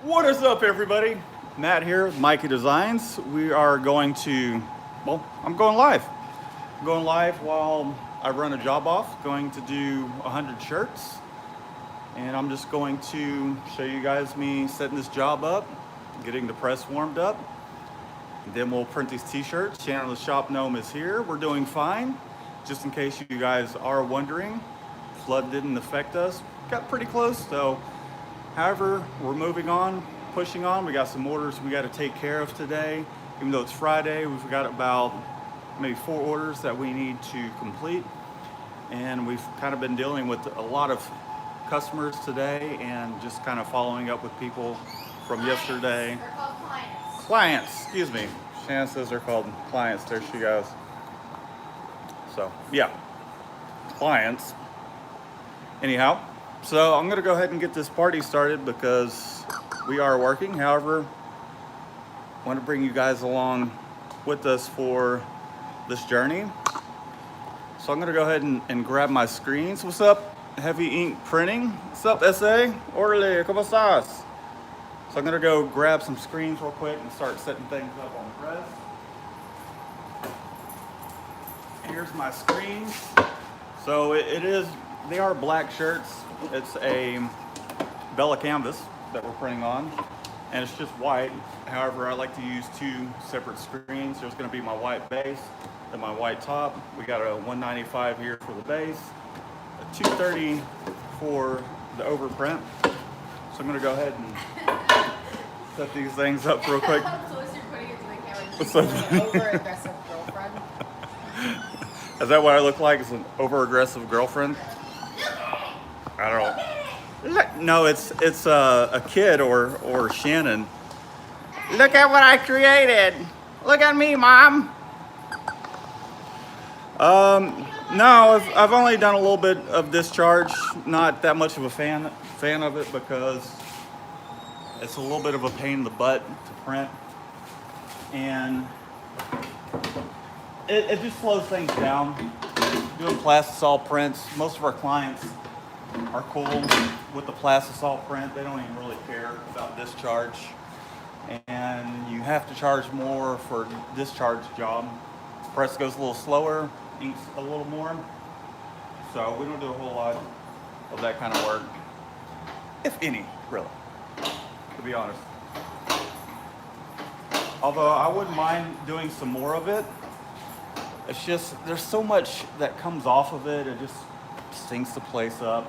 What is up, everybody? Matt here with Mikey Designs. We are going to, well, I'm going live. I'm going live while I run a job off, going to do 100 shirts. And I'm just going to show you guys me setting this job up, getting the press warmed up. And then we'll print these t-shirts. Shannon the Shop Gnome is here. We're doing fine. Just in case you guys are wondering, flood didn't affect us. Got pretty close, so however, we're moving on, pushing on. We got some orders we got to take care of today. Even though it's Friday, we've got about maybe 4 orders that we need to complete. And we've kind of been dealing with a lot of customers today and just kind of following up with people from yesterday. They're called clients. Clients, excuse me. Shannon says they're called clients. There she goes. So, yeah, clients. Anyhow. So I'm gonna go ahead and get this party started because we are working. However, I want to bring you guys along with us for this journey. So I'm gonna go ahead and grab my screens. What's up, Heavy Ink Printing? What's up, SA? Orale, ¿cómo estás? So I'm gonna go grab some screens real quick and start setting things up on the press. Here's my screens. So they are black shirts. It's a Bella canvas that we're printing on, and it's just white. However, I like to use 2 separate screens. There's going to be my white base and my white top. We got a 195 here for the base, a 230 for the overprint. So I'm going to go ahead and set these things up real quick. How close you're putting it to the camera? What's up? Like an over-aggressive girlfriend. Is that what I look like? As an over-aggressive girlfriend? I don't know. No, it's a kid or Shannon. Look at what I created. Look at me, Mom. No, I've only done a little bit of discharge. Not that much of a fan of it because it's a little bit of a pain in the butt to print, and it just slows things down. Doing plastisol prints, most of our clients are cool with the plastisol print. They don't even really care about discharge, and you have to charge more for discharge job. Press goes a little slower, inks a little more, so we don't do a whole lot of that kind of work, if any, really, to be honest. Although I wouldn't mind doing some more of it. It's just there's so much that comes off of it, it just stinks the place up.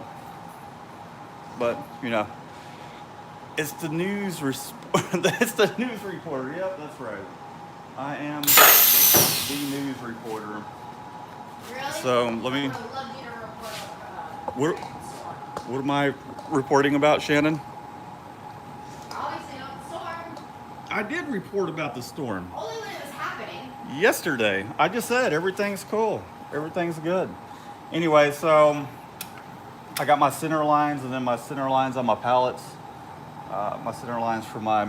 But you know, it's the news. It's the news reporter. Yep, that's right. I am the news reporter. Really? So let me. I would love you to report What am I reporting about, Shannon? Obviously not the storm. I did report about the storm Only when it was happening. yesterday. I just said everything's cool. Everything's good. Anyway, so I got my center lines and then my center lines on my pallets. My center lines for my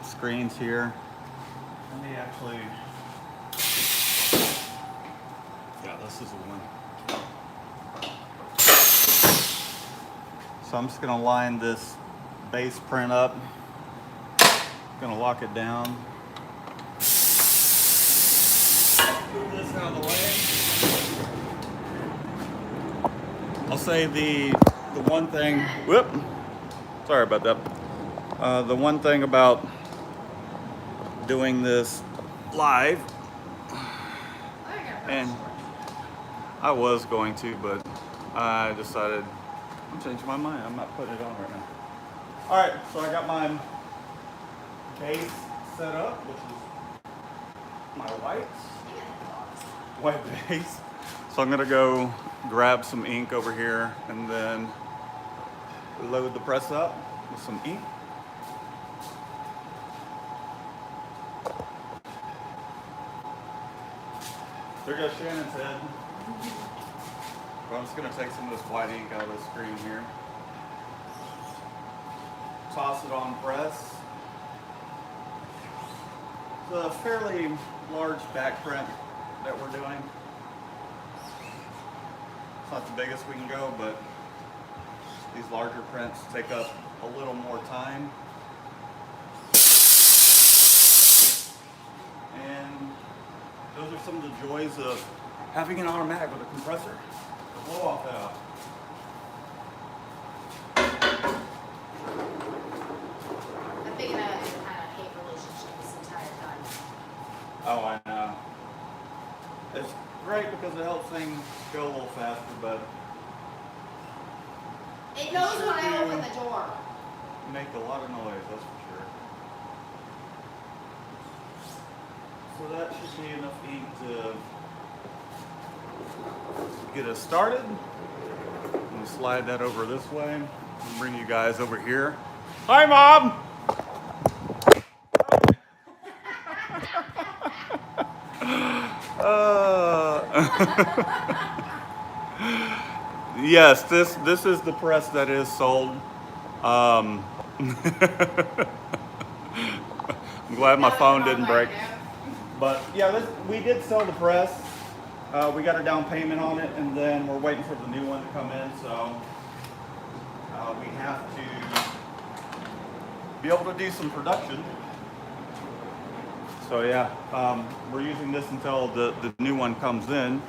screens here. Let me actually, yeah, this is the one. So I'm just gonna line this base print up. Gonna lock it down. Move this out of the way. I'll say the one thing, whoop, sorry about that. The one thing about doing this live, and I was going to, but I decided I'm changing my mind. I'm not putting it on right now. All right, so I got my base set up, which is my white base. So I'm gonna go grab some ink over here and then load the press up with some ink. There goes Shannon's head. But I'm just gonna take some of this white ink out of the screen here. Toss it on press. It's a fairly large back print that we're doing. It's not the biggest we can go, but these larger prints take up a little more time. those are some of the joys of having an automatic with a compressor. Blow off valve. I'm thinking of it in kind of hate relationship this entire time. Oh, I know. It's great because it helps things go a little faster, but It knows when I open the door. make a lot of noise, that's for sure. So that should be enough ink to get us started. I'm gonna slide that over this way and bring you guys over here. Hi, Mom! Yes, this is the press that is sold. I'm glad my phone didn't break. But yeah, we did sell the press. We got a down payment on it, and then we're waiting for the new one to come in. So we have to be able to do some production. So yeah, we're using this until the new one comes in.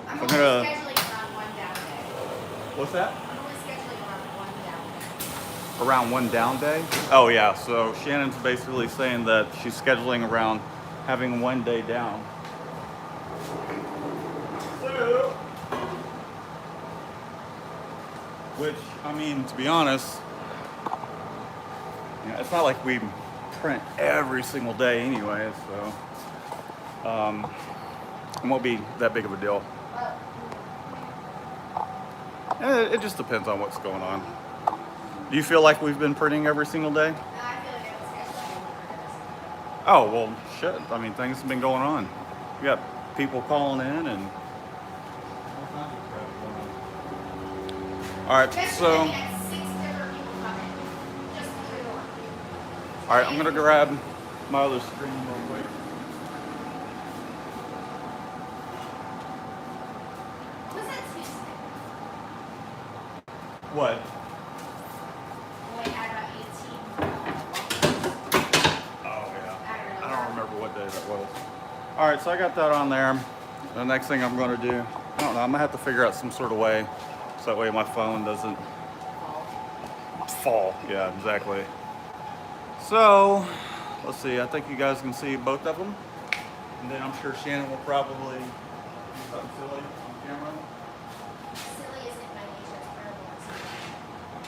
I'm I'm only gonna- scheduling around one down day. What's that? I'm only scheduling around one down day. Around one down day? Oh yeah, so Shannon's basically saying that she's scheduling around having one day down. So, which, I mean, to be honest, you know, it's not like we print every single day anyway, so it won't be that big of a deal. It just depends on what's going on. Do you feel like we've been printing every single day? I feel like I was scheduling. Oh, well, shit. I mean, things have been going on. We got people calling in and all kinds of crap going on. All right, so, Especially when we had 6 different people come in. Just through the door. all right, I'm going to grab my other screen real quick. Was that Tuesday? What? When we had about 18 Oh, yeah. I I don't remember what day that was. All right, so I got that on there. The next thing I'm going to do, I don't know, I'm going to have to figure out some sort of way so that way my phone doesn't fall. Yeah, exactly. So, let's see. I think you guys can see both of them. And then I'm sure Shannon will probably do something silly on camera. Silly isn't my nature, it's terrible.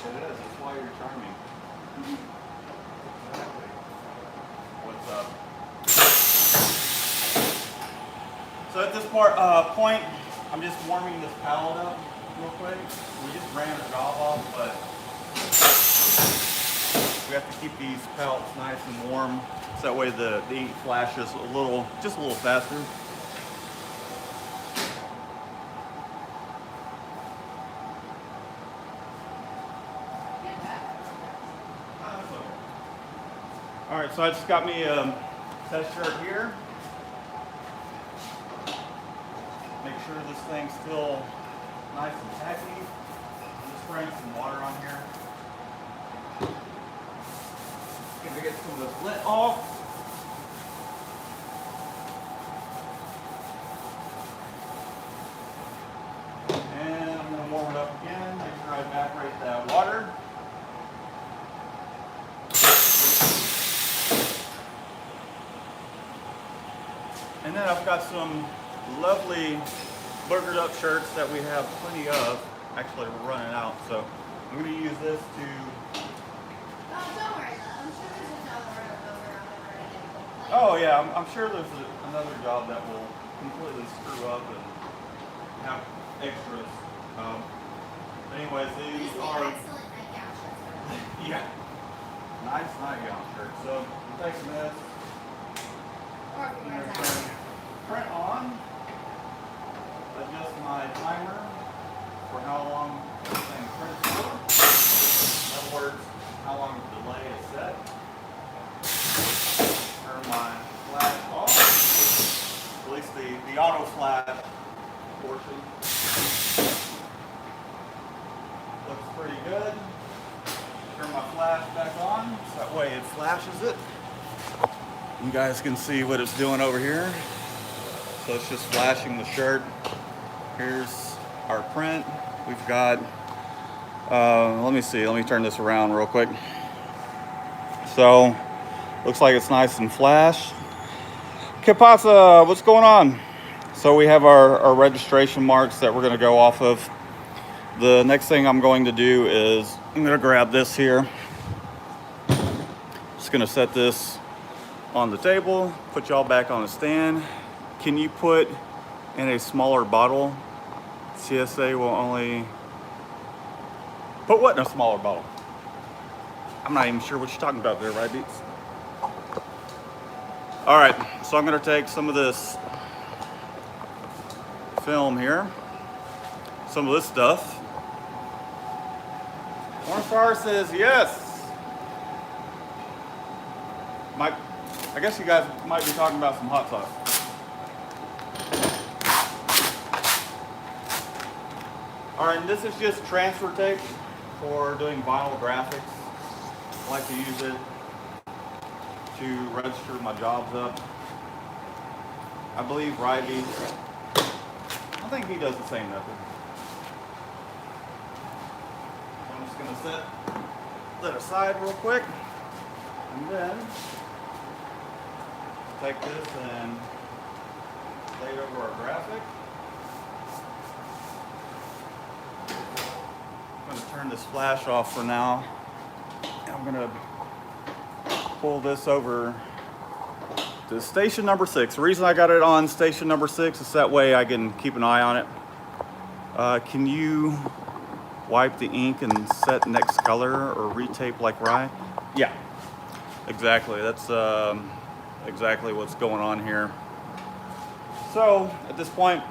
It is. That's why you're charming. Exactly. What's up? So at this point, I'm just warming this pallet up real quick. We just ran a job off, but we have to keep these pallets nice and warm so that way the ink flashes just a little faster. All right, so I just got me a test shirt here. Make sure this thing's still nice and tacky. I'm just spraying some water on here. Gonna get some of this lint off. And I'm gonna warm it up again. Make sure I evaporate that water. And then I've got some lovely burgered up shirts that we have plenty of. Actually, we're running out, so I'm going to use this to. Oh, don't worry, though. I'm sure there's another over already. Oh yeah, I'm sure there's another job that will completely screw up and have extras. Anyways, these are Excellent nightgown shirts. yeah, nice nightgown shirts. So I'm taking this. Or if you I'm guys going have. to print on. Adjust my timer for how long this thing prints for. In other words, how long the delay is set. Turn my flash off. At least the auto flash portion. Looks pretty good. Turn my flash back on, so that way it flashes it. You guys can see what it's doing over here. So it's just flashing the shirt. Here's our print. We've got, let me see, let me turn this around real quick. So, looks like it's nice and flash. ¿Qué pasa? What's going on? So we have our registration marks that we're gonna go off of. The next thing I'm going to do is, I'm gonna grab this here. Just gonna set this on the table, put y'all back on the stand. Can you put in a smaller bottle? CSA will only, put what in a smaller bottle? I'm not even sure what you're talking about there, right, Beats? All right, so I'm gonna take some of this film here, some of this stuff. One star says yes. I guess you guys might be talking about some hot sauce. All right, and this is just transfer tape for doing vinyl graphics. I like to use it to register my jobs up. I believe Ryby, I think he does the same method. So I'm just gonna set that aside real quick, and then take this and lay it over our graphic. I'm gonna turn this flash off for now. I'm gonna pull this over to station number 6. The reason I got it on station number 6 is that way I can keep an eye on it. Can you wipe the ink and set next color or retape like Rye? Yeah, exactly. That's exactly what's going on here. So at this point,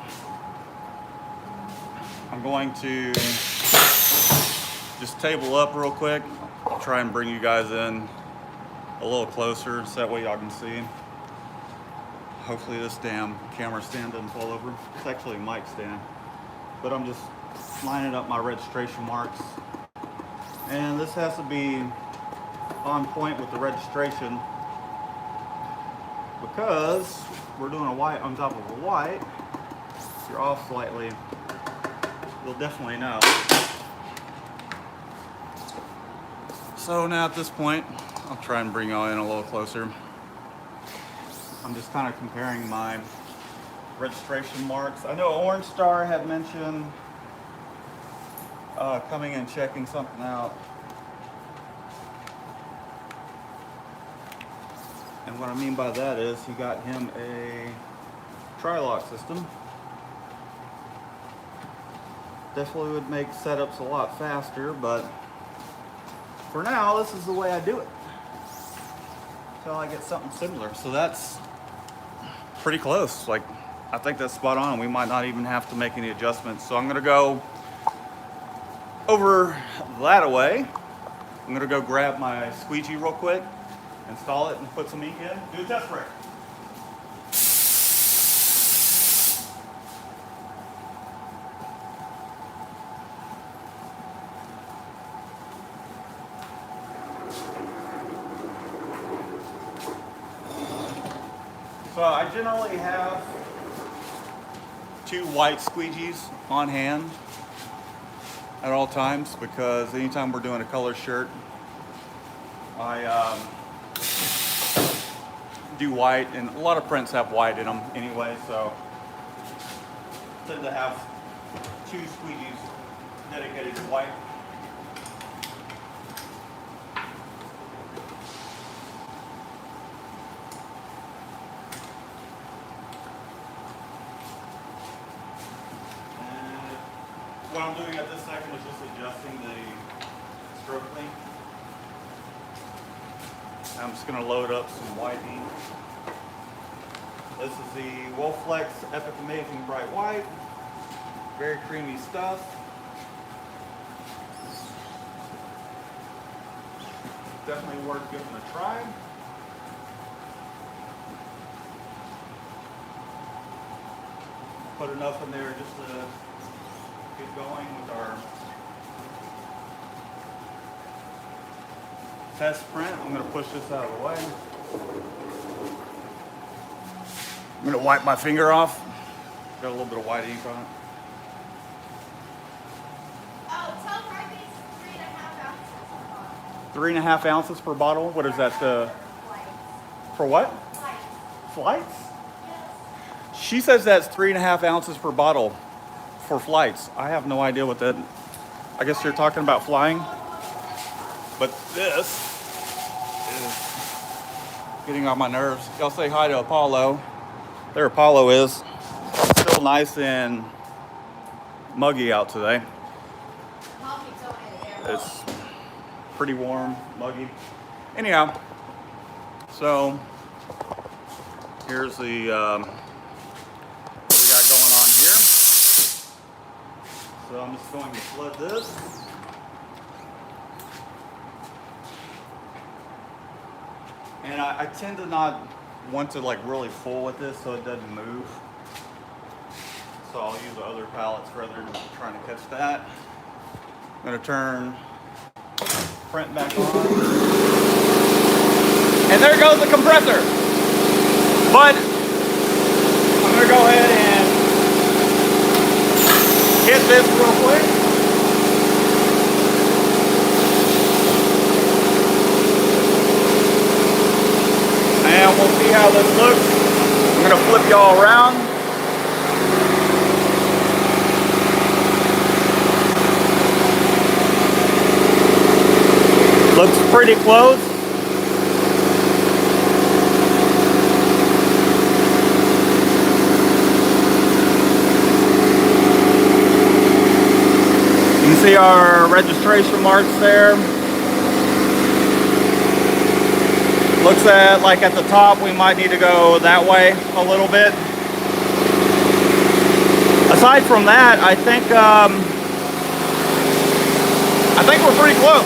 I'm going to just table up real quick. I'll try and bring you guys in a little closer so that way y'all can see. Hopefully this damn camera stand doesn't fall over. It's actually a mic stand. But I'm just lining up my registration marks. And this has to be on point with the registration because we're doing a white on top of a white. If you're off slightly, you'll definitely know. So now at this point, I'll try and bring y'all in a little closer. I'm just kind of comparing my registration marks. I know Orange Star had mentioned coming and checking something out. And what I mean by that is he got him a tri-lock system. Definitely would make setups a lot faster, but for now, this is the way I do it until I get something similar. So that's pretty close. Like, I think that's spot on. We might not even have to make any adjustments. So I'm gonna go over that away. I'm gonna go grab my squeegee real quick, install it, and put some ink in. Do a test break. So I generally have 2 white squeegees on hand at all times because anytime we're doing a color shirt, I do white, and a lot of prints have white in them anyway, so I tend to have 2 squeegees dedicated to white. What I'm doing at this second is just adjusting the stroke length. I'm just going to load up some white ink. This is the Wolfflex Epic Amazing Bright White. Very creamy stuff. Definitely worth giving a try. Put enough in there just to get going with our test print. I'm going to push this out of the way. I'm gonna wipe my finger off. Got a little bit of white ink on it. Oh, tell Mikey it's 3.5 ounces per bottle. 3.5 ounces per bottle. What is that? For what? Flights. Flights? Yes. She says that's 3.5 ounces per bottle for flights. I have no idea what that. I guess you're talking about flying. But this is getting on my nerves. Y'all say hi to Apollo. There Apollo is. Still nice and muggy out today. Mom keeps going in the air. It's pretty warm, muggy. Anyhow, so here's the what we got going on here. So I'm just going to flood this. And I tend to not want to like really full with this so it doesn't move. So I'll use the other pallets rather than trying to catch that. I'm gonna turn print back on. And there goes the compressor. But I'm gonna go ahead and hit this real quick. And we'll see how this looks. I'm gonna flip y'all around. Looks pretty close. You can see our registration marks there. Looks like at the top we might need to go that way a little bit. Aside from that, I think we're pretty close.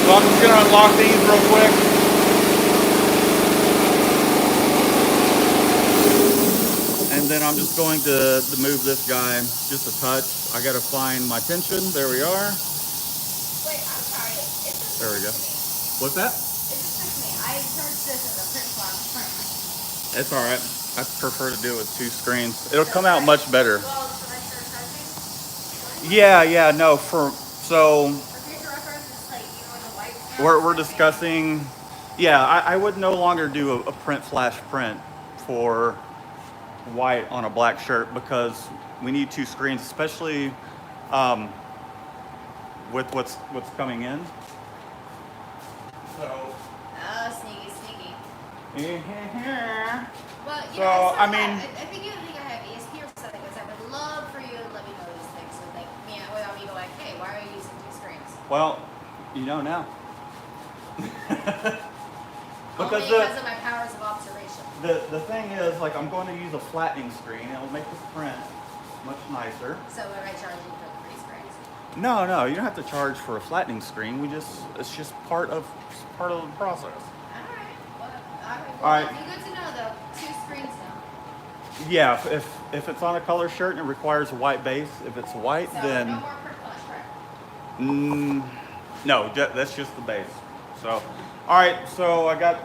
So I'm just gonna unlock these real quick. And then I'm just going to move this guy just a touch. I gotta find my tension. There we are. Wait, I'm sorry. It just There we go. took me. What's that? It just took me. I charged this as a print flash print. It's all right. I prefer to do it with 2 screens. It'll come out much better. Well, the regular charging? Yeah, no, so For future reference, it's like, you know, the white stuff. we're discussing, yeah, I would no longer do a print flash print for white on a black shirt because we need 2 screens, especially with what's coming in. So. Oh, sneaky. Yeah. Well, you So, know, I mean- I think you think I have ESP or something, because I would love for you to let me know these things, so like, without me going like, hey, why are you using 2 screens? Well, you know now. Only because of my powers of observation. The thing is, like, I'm going to use a flattening screen. It'll make this print much nicer. So am I charging for the 3 screens? No, you don't have to charge for a flattening screen. It's just part of the process. All All right. Well, good to know though. 2 screens now. Yeah, if it's on a color shirt and it requires a white base, if it's white, So then no more print flash, right? no, that's just the base. So, all right, so I got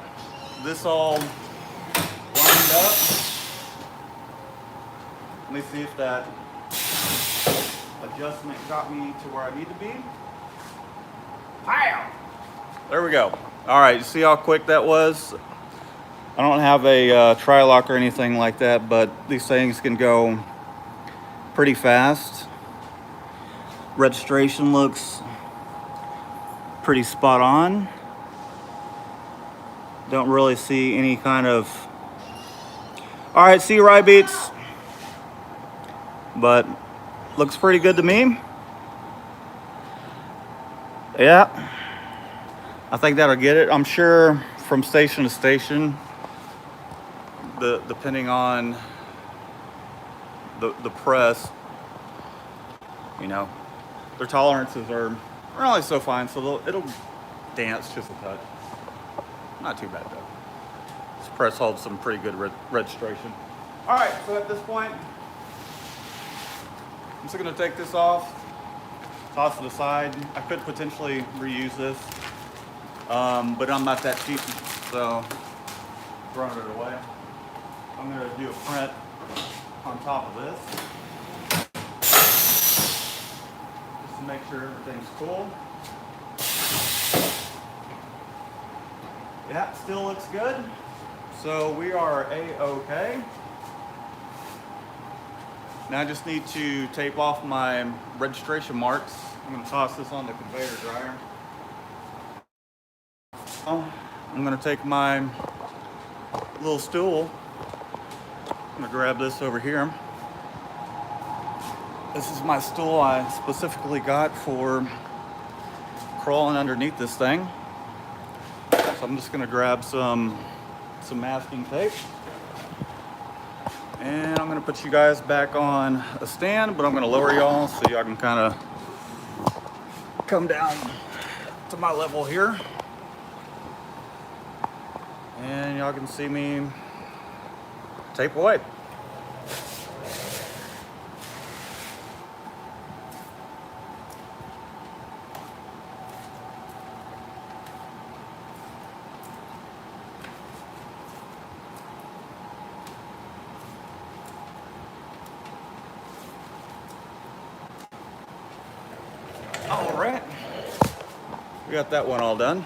this all lined up. Let me see if that adjustment got me to where I need to be. Pow! There we go. All right, see how quick that was? I don't have a tri-lock or anything like that, but these things can go pretty fast. Registration looks pretty spot on. Don't really see any kind of... All right, see you, Rye Beats. But looks pretty good to me. Yeah, I think that'll get it. I'm sure from station to station, depending on the press, you know, their tolerances are really so fine, so it'll dance just a touch. Not too bad though. This press holds some pretty good registration. All right, so at this point, I'm just gonna take this off, toss it aside. I could potentially reuse this, but I'm not that cheap, so throwing it away. I'm going to do a print on top of this, just to make sure everything's cool. Yeah, still looks good. So we are A-OK. Now I just need to tape off my registration marks. I'm going to toss this on the conveyor dryer. I'm going to take my little stool. I'm going to grab this over here. This is my stool I specifically got for crawling underneath this thing. So I'm just going to grab some masking tape. And I'm going to put you guys back on a stand, but I'm going to lower y'all so y'all can kind of come down to my level here. And y'all can see me tape away. All right, we got that one all done.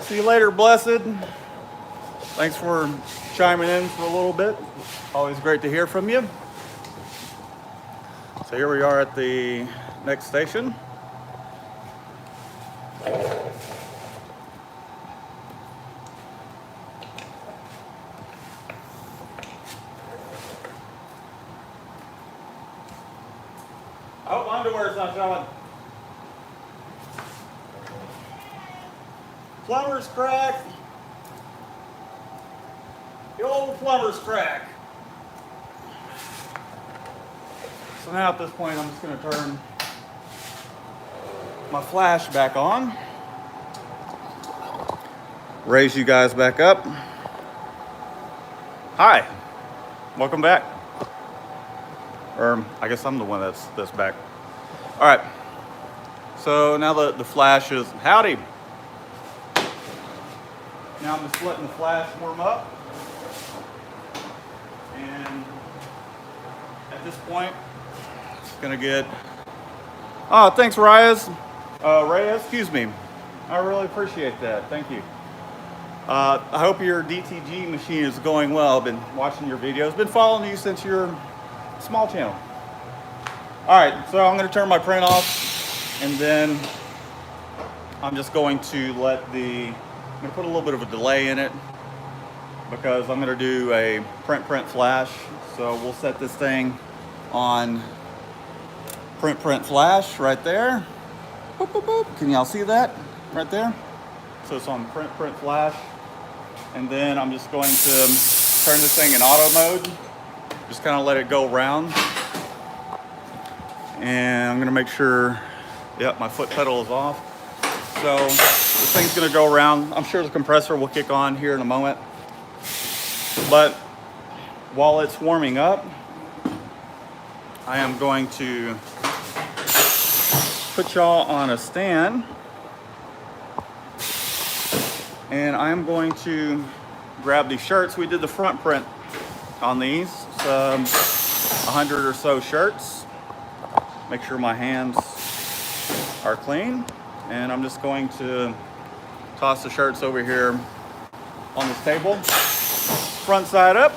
See you later, blessed. Thanks for chiming in for a little bit. Always great to hear from you. So here we are at the next station. I hope my underwear's not showing. Plumber's crack. The old plumber's crack. So now at this point, I'm just going to turn my flash back on. Raise you guys back up. Hi. Welcome back. Or I guess I'm the one that's back. All right. So now the flash is howdy. Now I'm just letting the flash warm up. And at this point, it's gonna get, oh, thanks Reyes, excuse me. I really appreciate that, thank you. I hope your DTG machine is going well. I've been watching your videos, been following you since your small channel. All right, so I'm gonna turn my print off and then I'm just going to I'm gonna put a little bit of a delay in it because I'm gonna do a print flash. So we'll set this thing on print flash right there. Boop, boop, boop. Can y'all see that right there? So it's on print flash. And then I'm just going to turn this thing in auto mode. Just kind of let it go around. And I'm gonna make sure, yep, my foot pedal is off. So this thing's gonna go around. I'm sure the compressor will kick on here in a moment. But while it's warming up, I am going to put y'all on a stand. And I'm going to grab these shirts. We did the front print on these, 100 or so shirts. Make sure my hands are clean. And I'm just going to toss the shirts over here on this table. Front side up.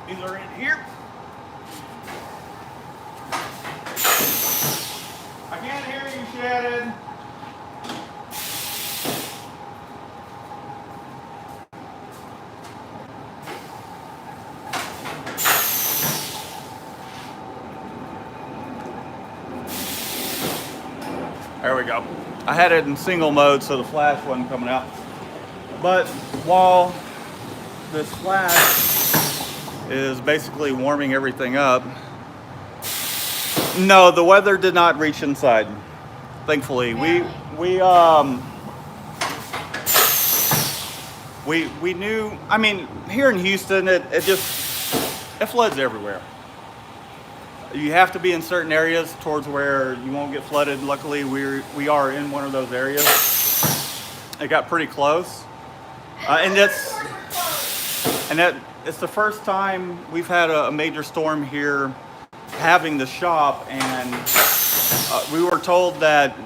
These are in here. I can't hear you, Shannon. There we go. I had it in single mode so the flash wasn't coming out. But while this flash is basically warming everything up, no, the weather did not reach inside. Thankfully, we knew. I mean, here in Houston, it floods everywhere. You have to be in certain areas towards where you won't get flooded. Luckily, we are in one of those areas. It got pretty close, and it's the first time we've had a major storm here having the shop, and we were told that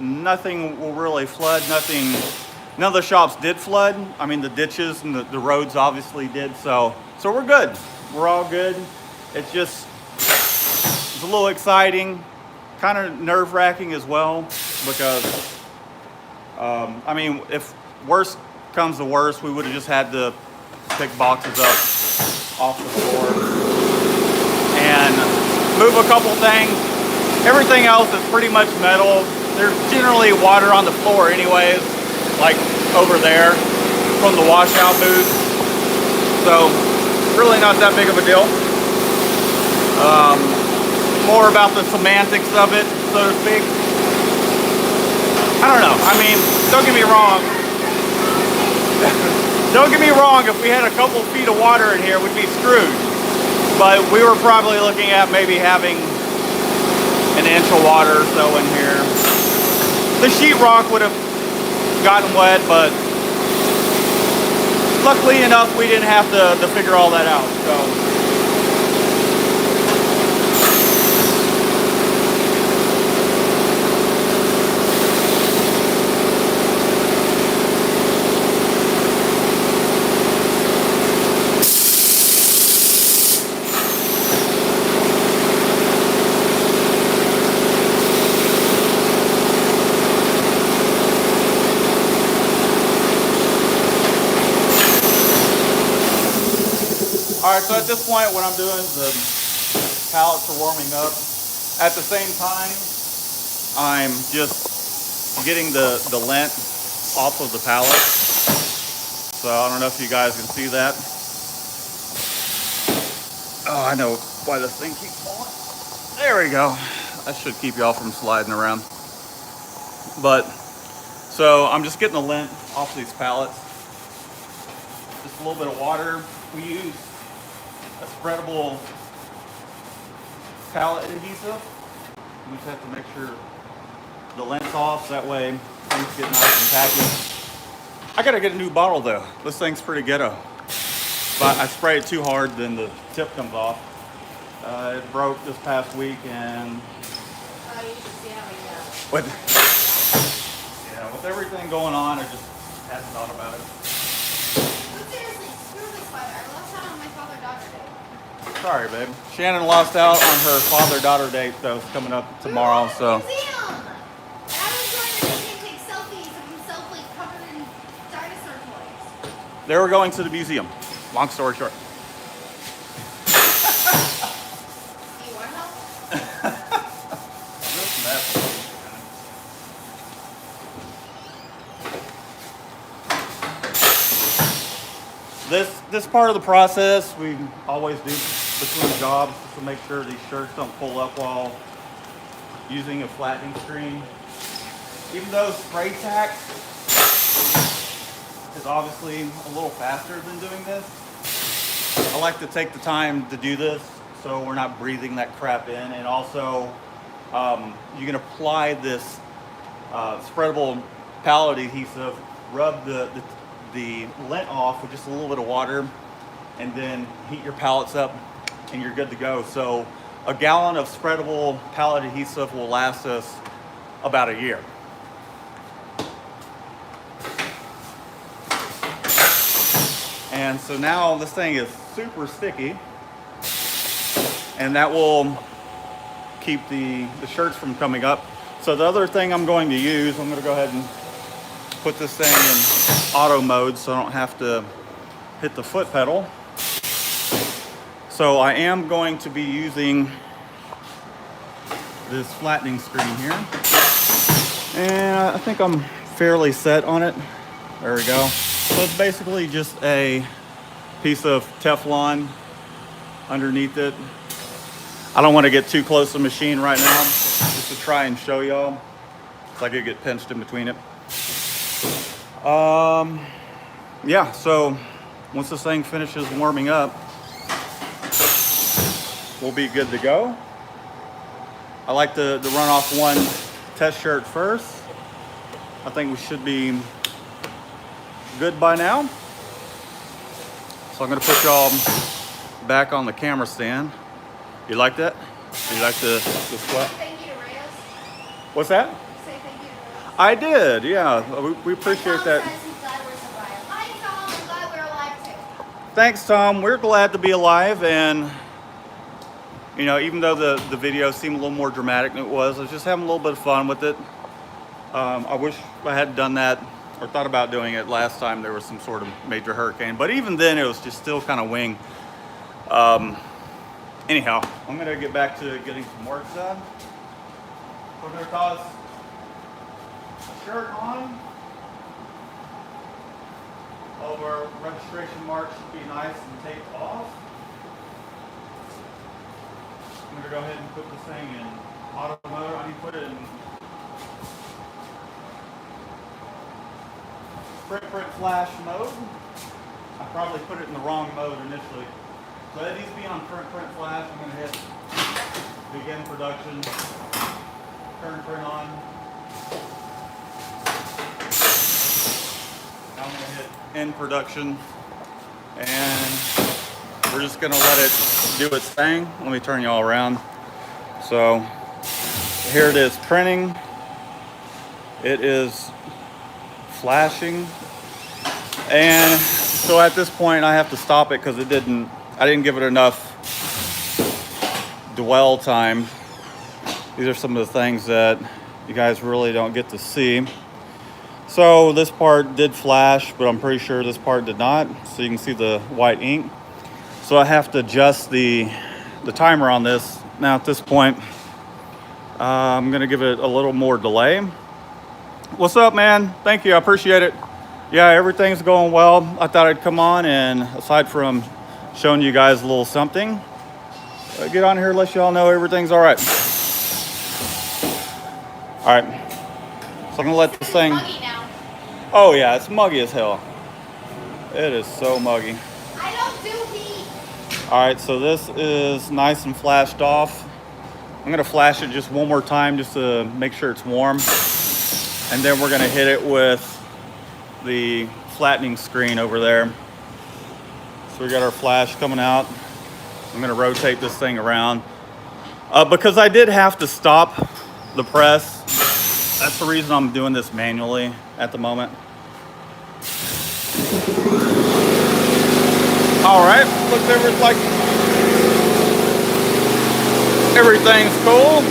nothing will really flood. None of the shops did flood. I mean, the ditches and the roads obviously did. So we're good. We're all good. It's a little exciting, kind of nerve-wracking as well, because I mean, if worst comes to worst, we would have just had to pick boxes up off the floor and move a couple things. Everything else is pretty much metal. There's generally water on the floor anyways, like over there from the washout booth. So really not that big of a deal. More about the semantics of it, so to speak. I don't know. I mean, don't get me wrong. Don't get me wrong, if we had a couple feet of water in here, we'd be screwed. But we were probably looking at maybe having an inch of water or so in here. The sheetrock would have gotten wet, but luckily enough, we didn't have to figure all that out. So. All right, so at this point, what I'm doing is the pallets are warming up. At the same time, I'm just getting the lint off of the pallet. So I don't know if you guys can see that. Oh, I know why this thing keeps falling. There we go. That should keep y'all from sliding around. But, so I'm just getting the lint off these pallets. Just a little bit of water. We use a spreadable pallet adhesive. We just have to make sure the lint's off, so that way things get nice and tacky. I gotta get a new bottle though. This thing's pretty ghetto. But I spray it too hard, then the tip comes off. It broke this past week, and You should see how we go. with everything going on, I just hadn't thought about it. But seriously, screw this spider. I lost out on my father-daughter date. Sorry, babe. Shannon lost out on her father-daughter date that was coming up tomorrow, so. Museum! And I was going to make him take selfies of himself like covered in dinosaur toys. They were going to the museum. Long story short. Do you want help? This mess. This part of the process we always do between jobs, just to make sure these shirts don't pull up while using a flattening screen. Even though spray tack is obviously a little faster than doing this, I like to take the time to do this so we're not breathing that crap in. And also, you can apply this spreadable pallet adhesive, rub the lint off with just a little bit of water, and then heat your pallets up and you're good to go. So a gallon of spreadable pallet adhesive will last us about a year. And so now this thing is super sticky, and that will keep the shirts from coming up. So the other thing I'm going to use, I'm going to go ahead and put this thing in auto mode so I don't have to hit the foot pedal. So I am going to be using this flattening screen here. And I think I'm fairly set on it. There we go. So it's basically just a piece of Teflon underneath it. I don't want to get too close to the machine right now, just to try and show y'all. It's like it get pinched in between it. Yeah, so once this thing finishes warming up, we'll be good to go. I like to run off one test shirt first. I think we should be good by now. So I'm gonna put y'all back on the camera stand. You like that? You like the sweat? Thank you to Reyes. What's that? Say thank you to Reyes. I did, yeah. We appreciate Tom that. says he's glad we're survived. Hi, Tom. I'm glad we're alive too. Thanks, Tom. We're glad to be alive, and you know, even though the video seemed a little more dramatic than it was, I was just having a little bit of fun with it. I wish I had done that or thought about doing it last time there was some sort of major hurricane, but even then it was just still kind of wing. Anyhow, I'm gonna get back to getting some work done. We're gonna toss a shirt on. All of our registration marks should be nice and taped off. I'm gonna go ahead and put this thing in auto mode. I need to put it in print flash mode. I probably put it in the wrong mode initially. So it needs to be on print flash. I'm gonna hit begin production, turn print on. Now I'm gonna hit end production, and we're just gonna let it do its thing. Let me turn y'all around. So here it is printing. It is flashing. And so at this point I have to stop it because I didn't give it enough dwell time. These are some of the things that you guys really don't get to see. So this part did flash, but I'm pretty sure this part did not. So you can see the white ink. So I have to adjust the timer on this. Now at this point, I'm gonna give it a little more delay. What's up, man? Thank you, I appreciate it. Yeah, everything's going well. I thought I'd come on and aside from showing you guys a little something, get on here and let y'all know everything's all right. All right, so I'm gonna let this thing. Muggy now. Oh yeah, it's muggy as hell. It is so muggy. I don't do heat. All right, so this is nice and flashed off. I'm gonna flash it just one more time just to make sure it's warm. And then we're gonna hit it with the flattening screen over there. So we got our flash coming out. I'm gonna rotate this thing around. Because I did have to stop the press. That's the reason I'm doing this manually at the moment. All right, looks like everything's cool.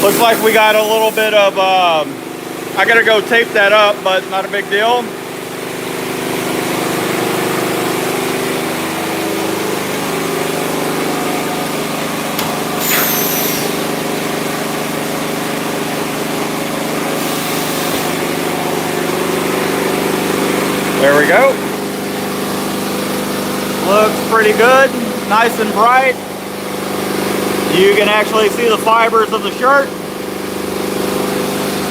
Looks like we got a little bit of, I gotta go tape that up, but not a big deal. There we go. Looks pretty good, nice and bright. You can actually see the fibers of the shirt.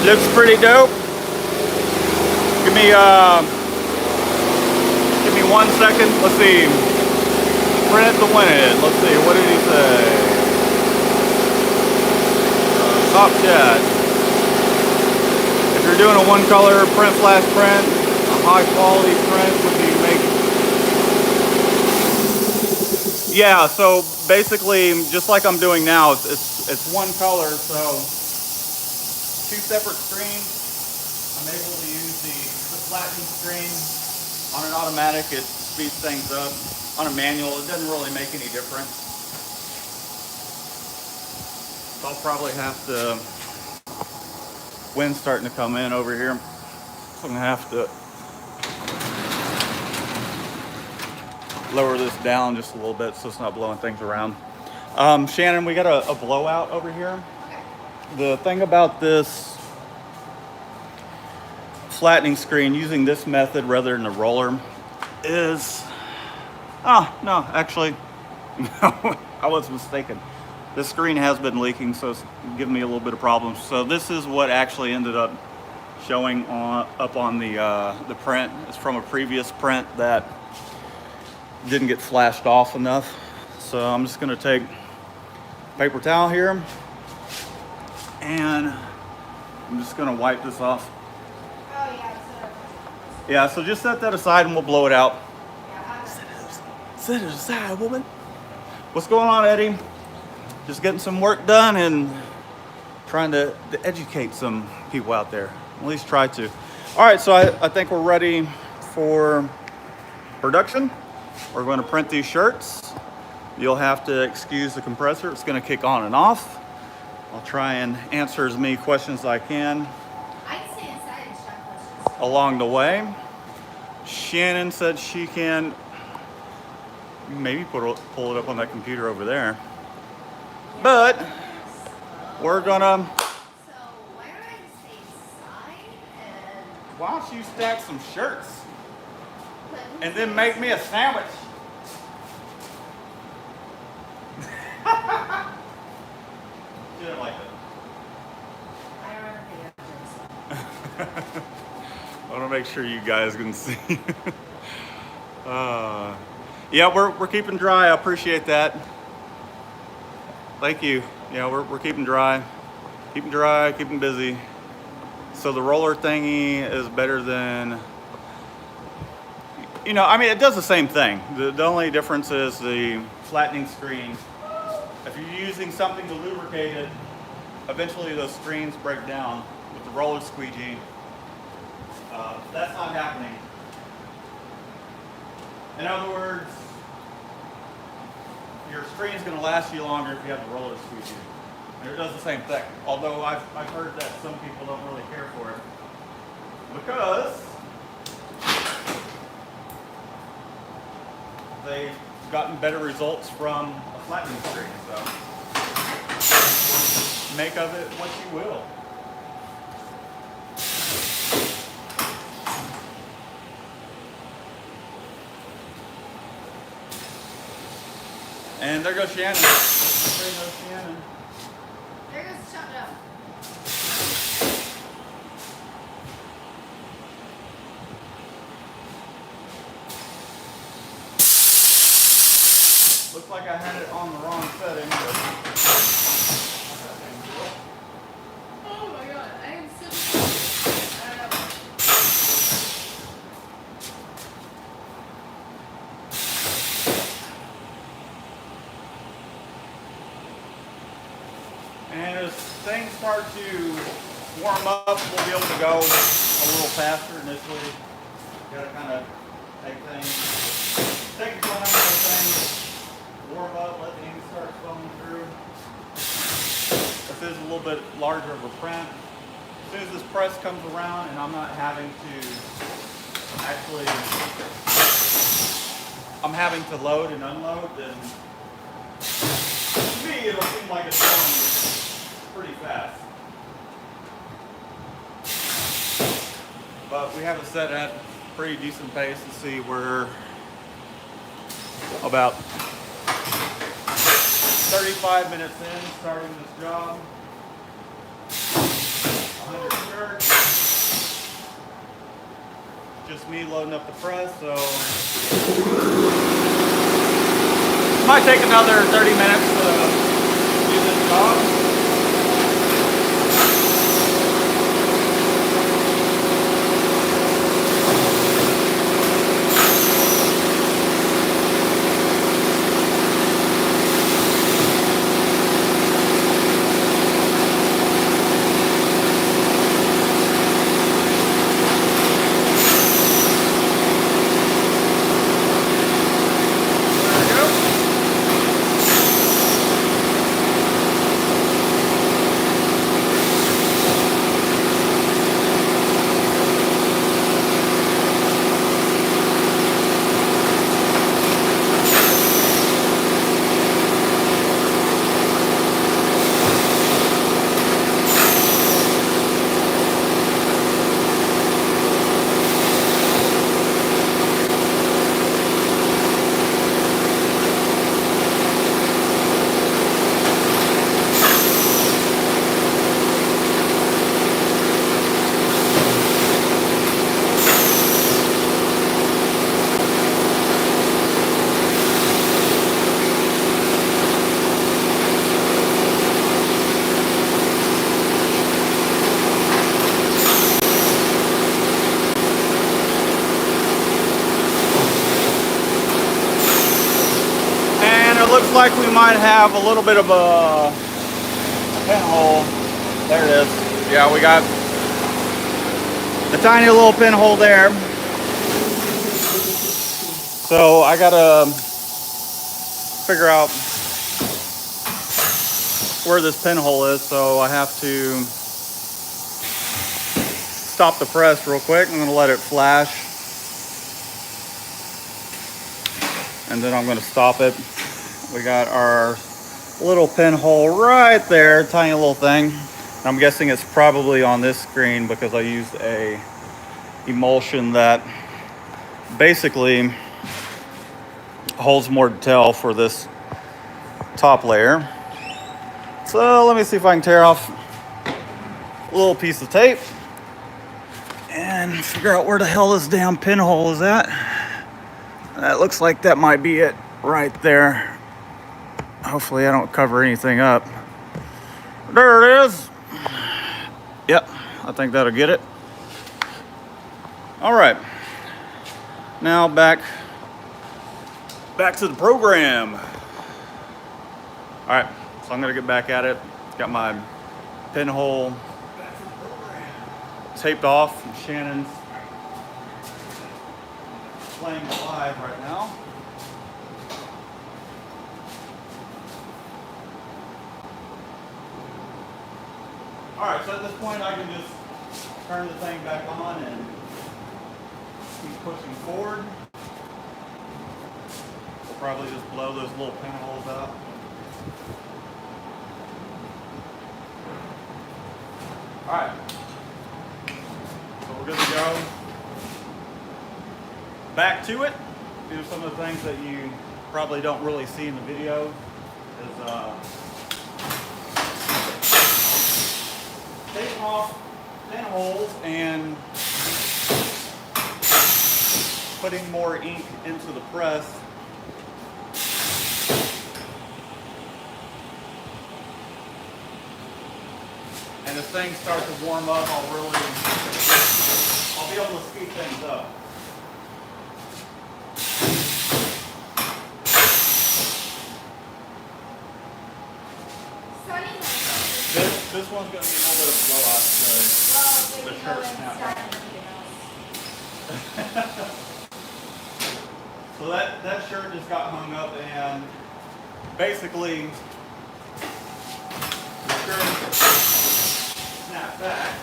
Looks pretty dope. Give me 1 second. Let's see. Print to win it. Let's see. What did he say? Top chat. If you're doing a one color print flash print, a high quality print would be making. Yeah, so basically, just like I'm doing now, it's one color, so 2 separate screens. I'm able to use the flattening screen. On an automatic, it speeds things up. On a manual, it doesn't really make any difference. So I'll probably have to, wind's starting to come in over here. So I'm gonna have to lower this down just a little bit so it's not blowing things around. Shannon, we got a blowout over here. The thing about this flattening screen using this method rather than a roller is, no, actually, no, I was mistaken. This screen has been leaking, so it's giving me a little bit of problems. So this is what actually ended up showing up on the print. It's from a previous print that didn't get flashed off enough. So I'm just gonna take paper towel here and I'm just gonna wipe this off. Oh yeah. Yeah, so just set that aside and we'll blow it out. Yeah. Set it aside, woman. What's going on, Eddie? Just getting some work done and trying to educate some people out there. At least try to. All right, so I think we're ready for production. We're going to print these shirts. You'll have to excuse the compressor. It's going to kick on and off. I'll try and answer as many questions as I can I can stay inside and check questions. along the way. Shannon said she can maybe pull it up on that computer over there. But we're gonna. So why don't I just stay inside and Why don't you stack some shirts but who's and then gonna- make me a sandwich? You didn't like it. I don't ever think of this. I want to make sure you guys can see. Yeah, we're keeping dry. I appreciate that. Thank you. Yeah, we're keeping dry, keeping busy. So the roller thingy is better than, I mean, it does the same thing. The only difference is the flattening screen. If you're using something to lubricate it, eventually those screens break down. With the roller squeegee, that's not happening. In other words, your screen's going to last you longer if you have the roller squeegee. And it does the same thing. Although I've heard that some people don't really care for it because they've gotten better results from a flattening screen. So make of it what you will. And there goes Shannon. There goes Shannon. There goes Shut Up. Looks like I had it on the wrong setting, but Oh my god, I am so I don't know. and as things start to warm up, we'll be able to go a little faster initially. Gotta kind of take your time, let things warm up, let the ink start flowing through. This is a little bit larger of a print. As soon as this press comes around and I'm not having to actually, I'm having to load and unload, then to me it'll seem like it's going pretty fast. But we have it set at a pretty decent pace. Let's see, we're about 35 minutes in starting this job. 100 shirts. Just me loading up the press, so might take another 30 minutes to do this job. like we might have a little bit of a pinhole. There it is. Yeah, we got a tiny little pinhole there. So I gotta figure out where this pinhole is. So I have to stop the press real quick. I'm gonna let it flash. And then I'm gonna stop it. We got our little pinhole right there, tiny little thing. I'm guessing it's probably on this screen because I used a emulsion that basically holds more detail for this top layer. So let me see if I can tear off a little piece of tape and figure out where the hell this damn pinhole is at. That looks like that might be it right there. Hopefully I don't cover anything up. There it is. Yep, I think that'll get it. All right, now back to the program. All right, so I'm gonna get back at it. Got my pinhole taped off. Shannon's playing live right now. All right, so at this point I can just turn the thing back on and keep pushing forward. We'll probably just blow those little pinholes out. All right, so we're good to go. Back to it. Do some of the things that you probably don't really see in the video is taking off pinholes and putting more ink into the press. And as things start to warm up, I'll be able to speed things up. This one's going to be a little bit of a blowout. The shirt snapped off. So that shirt just got hung up, and basically the shirt snapped back.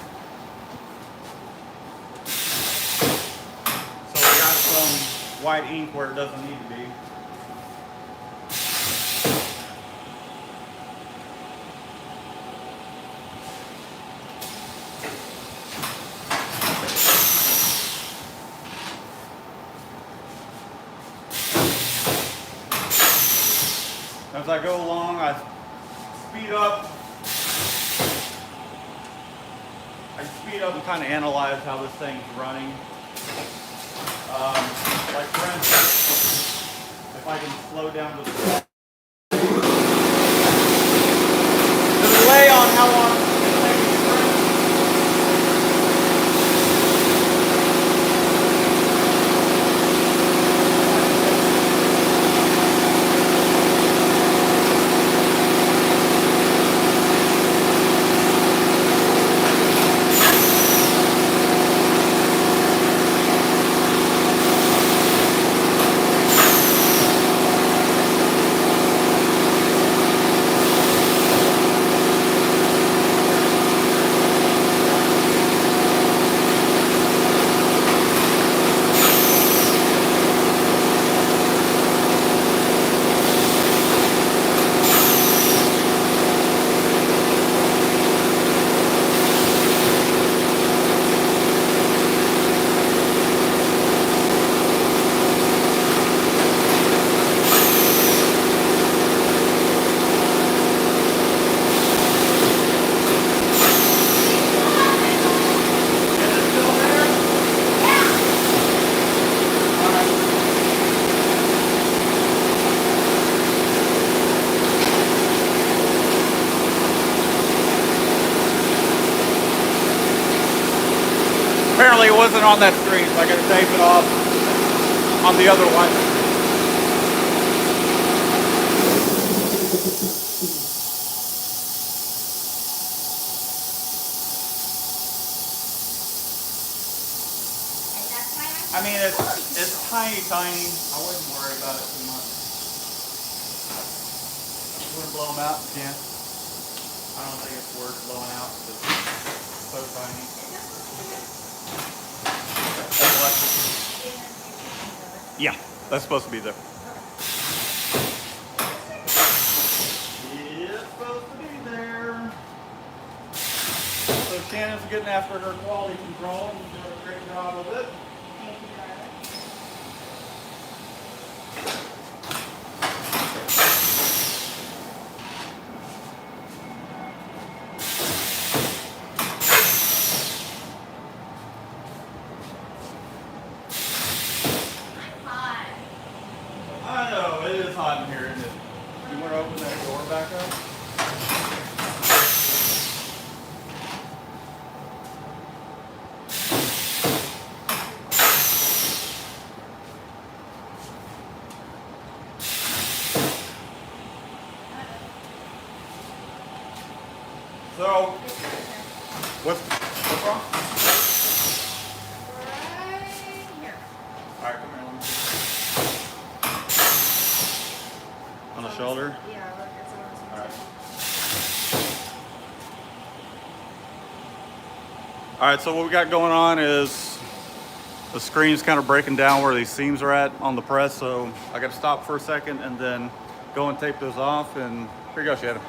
So we got some white ink where it doesn't need to be. As I go along, I speed up. And kind of analyze how this thing's running. Like for instance, if I can slow down the delay on how long it's going to take to run. Apparently it wasn't on that screen, so I got to tape it off on the other one. tiny. I wouldn't worry about it too much. If you want to blow them out, you can. I don't think it's worth blowing out because it's so tiny. Yeah, that's supposed to be there. It's supposed to be there. So Shannon's getting after her quality control and doing a great job of it. Thank you, darling. Hot. I know, it is hot in here, isn't it? You want to open that door back up? So, what's wrong? Right here. All right, come here. On the shoulder. Yeah, look, it's on this one. All right. All right, so what we got going on is the screen's kind of breaking down where these seams are at on the press, so I got to stop for a second and then go and tape those off, and here you go, Shannon.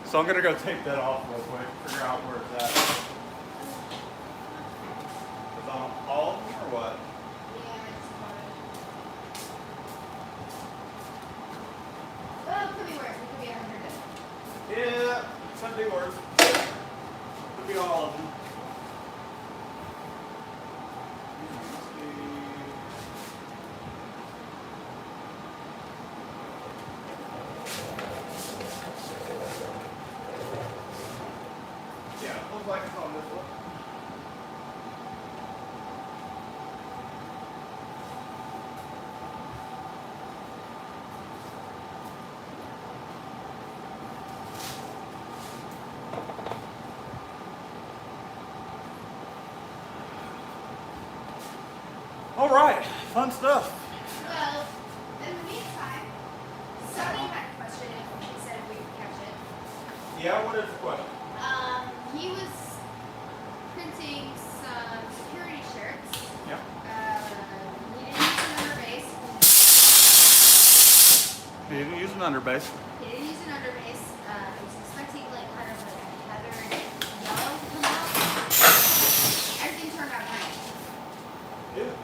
So I'm gonna go tape that off real quick, figure out where it's at. Is it on all of them or what? Yeah, it's hard. Well, it could be worse. It could be 100. Yeah, could be worse. Could be all of them. Yeah, it looks like it's on this one. All right, fun stuff. Well, in the meantime, Sonny had a question if he said if we could catch it. Yeah, what is the question? He was printing some security shirts. Yeah. He didn't use an underbase. You didn't use an underbase. He didn't use an underbase. He was expecting like kind of like a heathered yellow to come out. Everything turned out great. Yeah.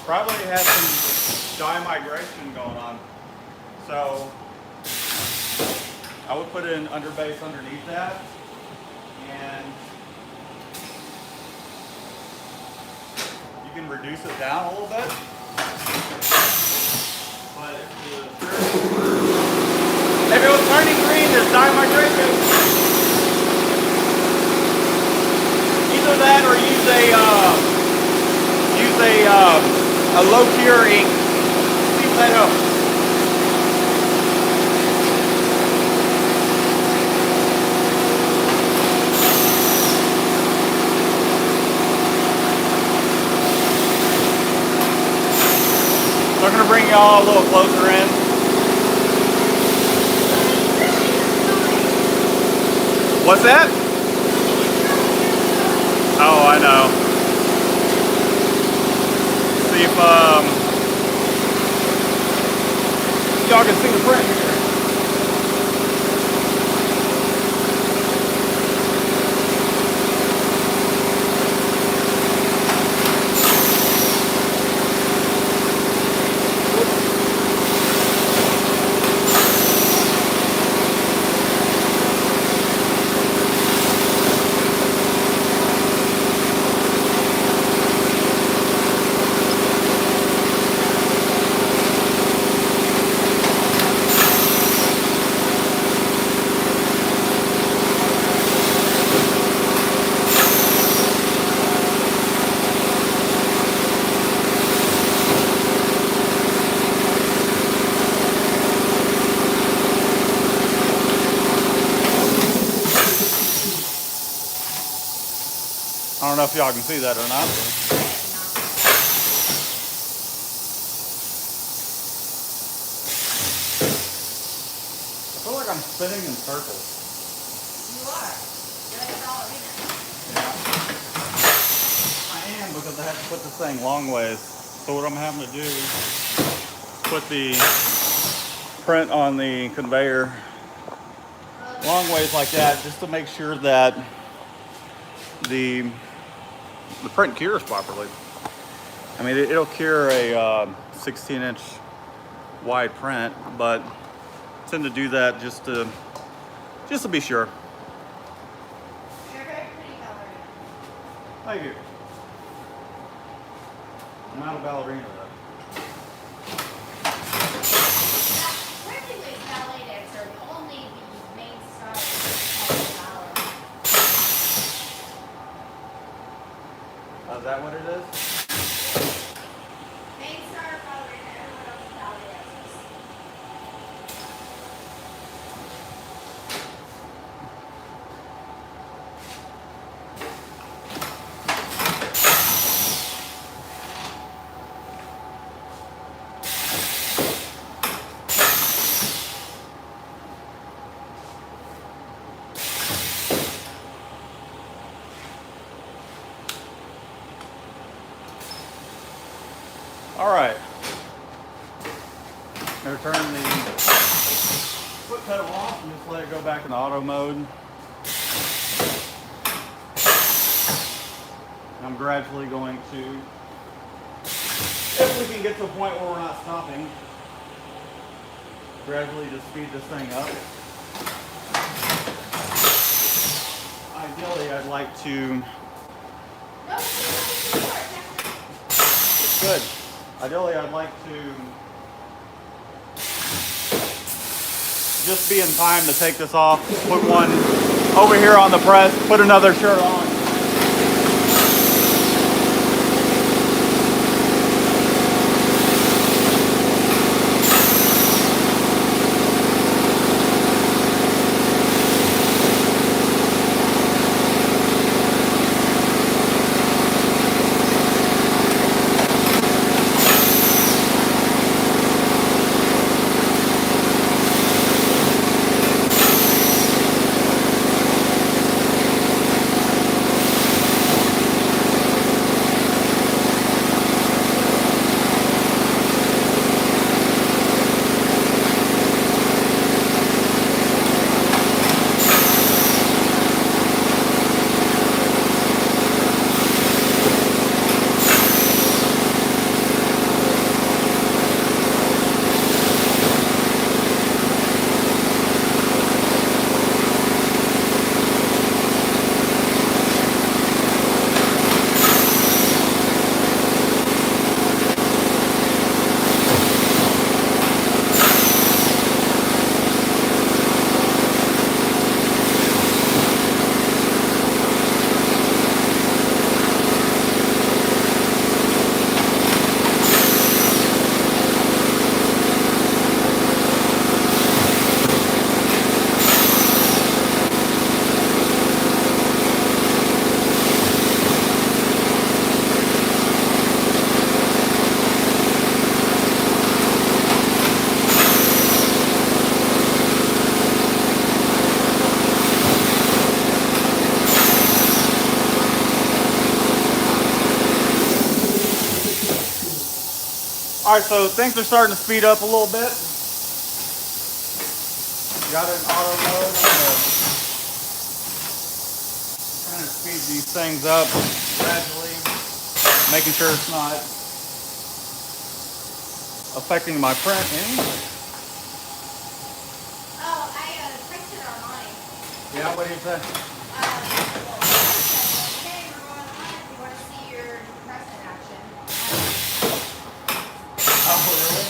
Probably had some dye migration going on. So I would put an underbase underneath that, and you can reduce it down a little bit. But if it was turning green, there's dye migration. Either that or use a low pure ink. See if that helps. So I'm going to bring y'all a little closer in. What's that? Oh, I know. See if y'all can see the print here. know if y'all can see that or not. I feel like I'm spinning in circles. You are. You're like a ballerina. I am, because I have to put this thing long ways. So what I'm having to do is put the print on the conveyor long ways like that, just to make sure that the print cures properly. I mean, it'll cure a 16-inch wide print, but I tend to do that just to be sure. You're a very pretty ballerina. Thank you. I'm not a ballerina though. Technically, ballet dancer, only the main star of the ballet. Is that what it is? Main star of ballerina, everyone else is ballet dancers. All right. Now turn the foot pedal off and just let it go back in auto mode. I'm gradually going to, if we can get to a point where we're not stopping, gradually just speed this thing up. Ideally, I'd like to, No, good. Ideally, I'd like to just be in time to take this off, put one over here on the press, put another shirt on. All right, so things are starting to speed up a little bit. Got it in auto mode. I'm trying to speed these things up gradually, making sure it's not affecting my print any. Oh, I printed online. Yeah, what do you say? Well, hey, we're going on. If you want to see your press in action. Oh, really?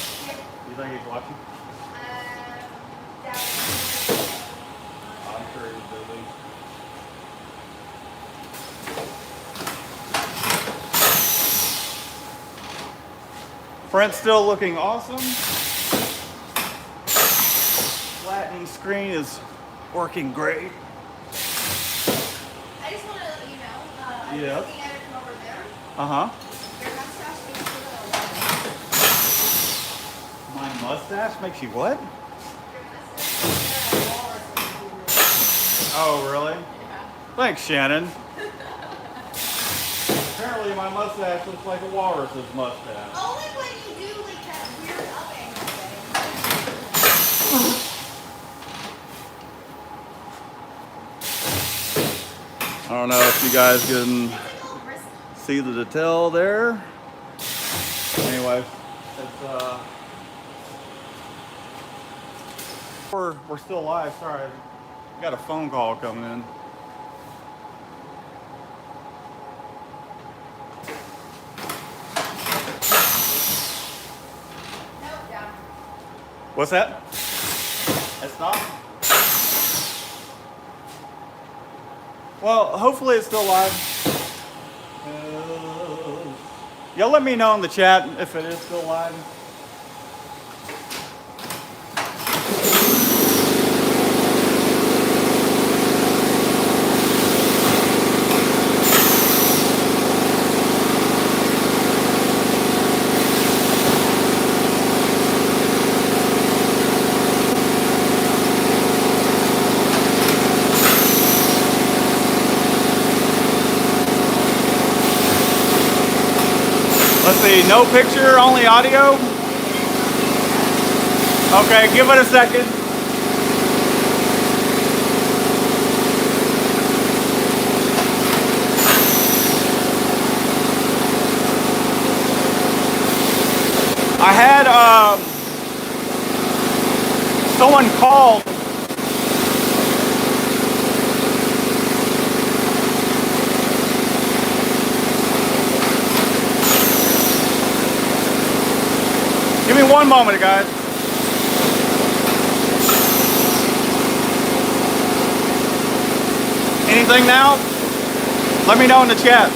You think he's watching? I'm sure he's busy. Print's still looking awesome. Flattening screen is working great. I just want to let you know, I was Yeah. looking at Uh-huh. Your mustache makes you look a My mustache makes you what? Your mustache makes you look a Oh, really? Yeah. Thanks, Shannon. Apparently my mustache looks like a walrus's mustache. Only when you do like that weird up angle I don't know if you guys can thing. It's like a little risky. see the detail there. Anyway, it's we're still live. Sorry, I got a phone call coming in. Nope, down. What's that? It's not. Well, hopefully it's still live. Y'all let me know in the chat if it is still live. Let's see, no picture, only audio. Okay, give it a second. I had someone called. Give me one moment, guys. Anything now? Let me know in the chat.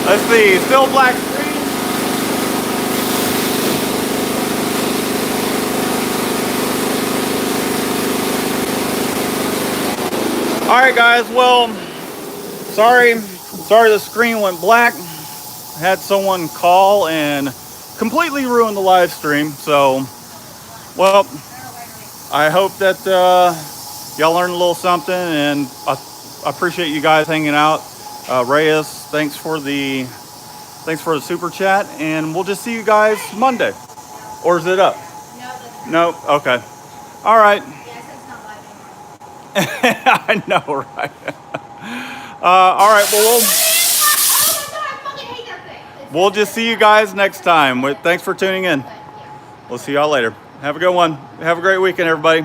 Let's see, still black screen. All right, guys, well, sorry the screen went black. Had someone call and completely ruin the live stream. So, well, I hope that y'all learned a little something, and I appreciate you guys hanging out. Reyes, thanks for the super chat, and we'll just see you guys Monday. Or is it up? No, Nope. Okay. All right. yeah, it says it's not live anymore. I know, right? All right. Well, Oh my god, I fucking hate that thing. we'll just see you guys next time. Thanks for tuning in. But, yeah. We'll see y'all later. Have a good one. Have a great weekend, everybody.